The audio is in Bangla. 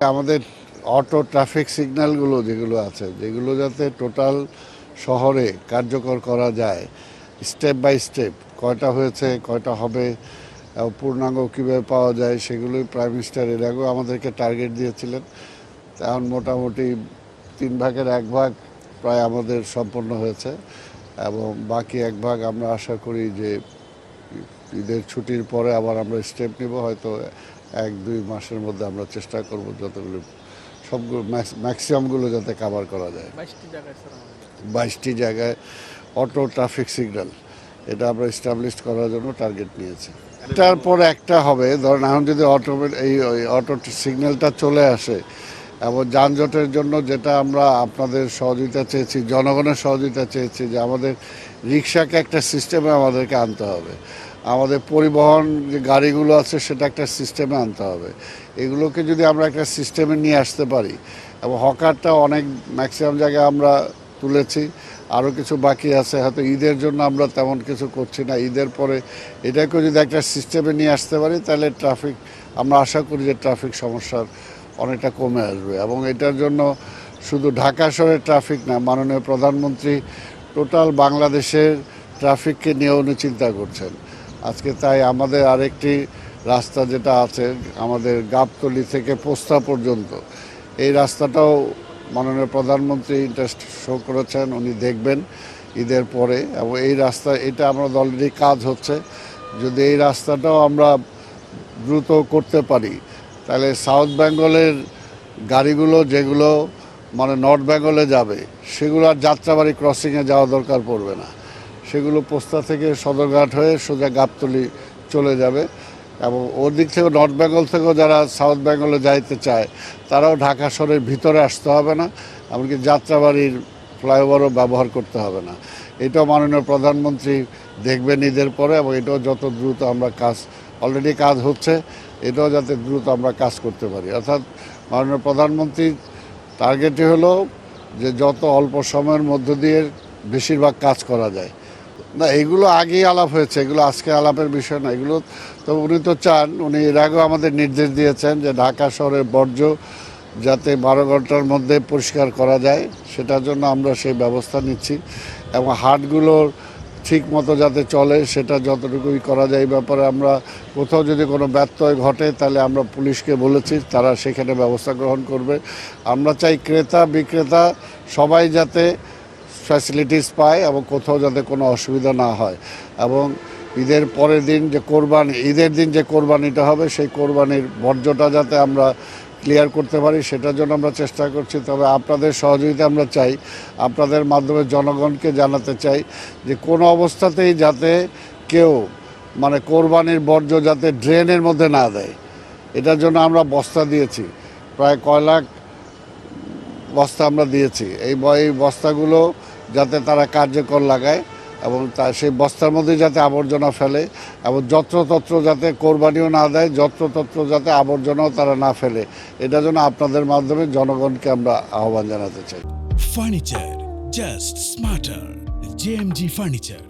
আমাদের অটো ট্রাফিক সিগন্যালগুলো যেগুলো আছে যেগুলো যাতে টোটাল শহরে কার্যকর করা যায়, স্টেপ বাই স্টেপ কয়টা হয়েছে কয়টা হবে পূর্ণাঙ্গ কীভাবে পাওয়া যায় সেগুলোই প্রাইম মিনিস্টার এর আগেও আমাদেরকে টার্গেট দিয়েছিলেন। এখন মোটামুটি 1/3 প্রায় আমাদের সম্পন্ন হয়েছে এবং বাকি 1 আমরা আশা করি যে ঈদের ছুটির পরে আবার আমরা স্টেপ নিব, হয়তো 1-2 মাসের মধ্যে আমরা চেষ্টা করব যতগুলো সবগুলো ম্যাক্সিমামগুলো যাতে কাভার করা যায়। 22টি জায়গায় অটো ট্রাফিক সিগন্যাল এটা আমরা এস্টাবলিশ করার জন্য টার্গেট নিয়েছি। একটার পর একটা হবে, ধরেন এখন যদি এই অটো সিগন্যালটা চলে আসে এবং যানজটের জন্য যেটা আমরা আপনাদের সহযোগিতা চেয়েছি, জনগণের সহযোগিতা চেয়েছি যে আমাদের রিক্সাকে একটা সিস্টেমে আমাদেরকে আনতে হবে, আমাদের পরিবহন যে গাড়িগুলো আছে সেটা একটা সিস্টেমে আনতে হবে। এগুলোকে যদি আমরা একটা সিস্টেমে নিয়ে আসতে পারি এবং হকারটা অনেক ম্যাক্সিমাম জায়গায় আমরা তুলেছি, আরও কিছু বাকি আছে, হয়তো ঈদের জন্য আমরা তেমন কিছু করছি না, ঈদের পরে এটাকে যদি একটা সিস্টেমে নিয়ে আসতে পারি তাহলে ট্রাফিক, আমরা আশা করি যে ট্রাফিক সমস্যার অনেকটা কমে আসবে। এবং এটার জন্য শুধু ঢাকা শহরের ট্রাফিক না, মাননীয় প্রধানমন্ত্রী টোটাল বাংলাদেশের ট্রাফিককে নিয়ে উনি চিন্তা করছেন আজকে। তাই আমাদের আরেকটি রাস্তা যেটা আছে আমাদের গাবতলী থেকে পোস্তা পর্যন্ত, এই রাস্তাটাও মাননীয় প্রধানমন্ত্রী ইন্টারেস্ট শো করেছেন, উনি দেখবেন ঈদের পরে। এবং এই রাস্তা এটা আমরা অলরেডি কাজ হচ্ছে, যদি এই রাস্তাটাও আমরা দ্রুত করতে পারি তাহলে সাউথ বেঙ্গলের গাড়িগুলো যেগুলো মানে নর্থ বেঙ্গলে যাবে সেগুলো আর যাত্রাবাড়ি ক্রসিংয়ে যাওয়া দরকার পড়বে না, সেগুলো পোস্তা থেকে সদরঘাট হয়ে সোজা গাবতলী চলে যাবে। এবং ওর দিক থেকে নর্থ বেঙ্গল থেকেও যারা সাউথ বেঙ্গলে যাইতে চায় তারাও ঢাকা শহরের ভিতরে আসতে হবে না, এমনকি যাত্রাবাড়ির ফ্লাইওভারও ব্যবহার করতে হবে না। এটাও মাননীয় প্রধানমন্ত্রী দেখবেন ঈদের পরে, এবং এটাও যত দ্রুত আমরা কাজ, অলরেডি কাজ হচ্ছে, এটাও যাতে দ্রুত আমরা কাজ করতে পারি। অর্থাৎ মাননীয় প্রধানমন্ত্রীর টার্গেটই হলো যে যত অল্প সময়ের মধ্য দিয়ে বেশিরভাগ কাজ করা যায়। না, এগুলো আগেই আলাপ হয়েছে, এগুলো আজকে আলাপের বিষয় না। এগুলো তো উনি তো চান, উনি এর আগেও আমাদের নির্দেশ দিয়েছেন যে ঢাকা শহরের বর্জ্য যাতে 12 ঘন্টার মধ্যে পরিষ্কার করা যায়, সেটার জন্য আমরা সেই ব্যবস্থা নিচ্ছি। এবং হাটগুলোর ঠিক মতো যাতে চলে সেটা যতটুকুই করা যায় এই ব্যাপারে আমরা, কোথাও যদি কোনো ব্যত্যয় ঘটে তাহলে আমরা পুলিশকে বলেছি, তারা সেখানে ব্যবস্থা গ্রহণ করবে। আমরা চাই ক্রেতা বিক্রেতা সবাই যাতে ফ্যাসিলিটিস পায় এবং কোথাও যাতে কোনো অসুবিধা না হয়। এবং ঈদের পরের দিন যে কোরবানি, ঈদের দিন যে কোরবানিটা হবে সেই কোরবানির বর্জ্যটা যাতে আমরা ক্লিয়ার করতে পারি সেটার জন্য আমরা চেষ্টা করছি। তবে আপনাদের সহযোগিতা আমরা চাই, আপনাদের মাধ্যমে জনগণকে জানাতে চাই যে কোনো অবস্থাতেই যাতে কেউ মানে কোরবানির বর্জ্য যাতে ড্রেনের মধ্যে না দেয়, এটার জন্য আমরা বস্তা দিয়েছি, প্রায় কয় লাখ বস্তা আমরা দিয়েছি। এই বস্তাগুলো যাতে তারা কার্যকর লাগায় এবং সেই বস্তার মধ্যে যাতে আবর্জনা ফেলে এবং যত্রতত্র যাতে কোরবানিও না দেয়, যত্রতত্র যাতে আবর্জনাও তারা না ফেলে, এটার জন্য আপনাদের মাধ্যমে জনগণকে আমরা আহ্বান জানাতে চাই। Furniture just smarter, JMG furniture.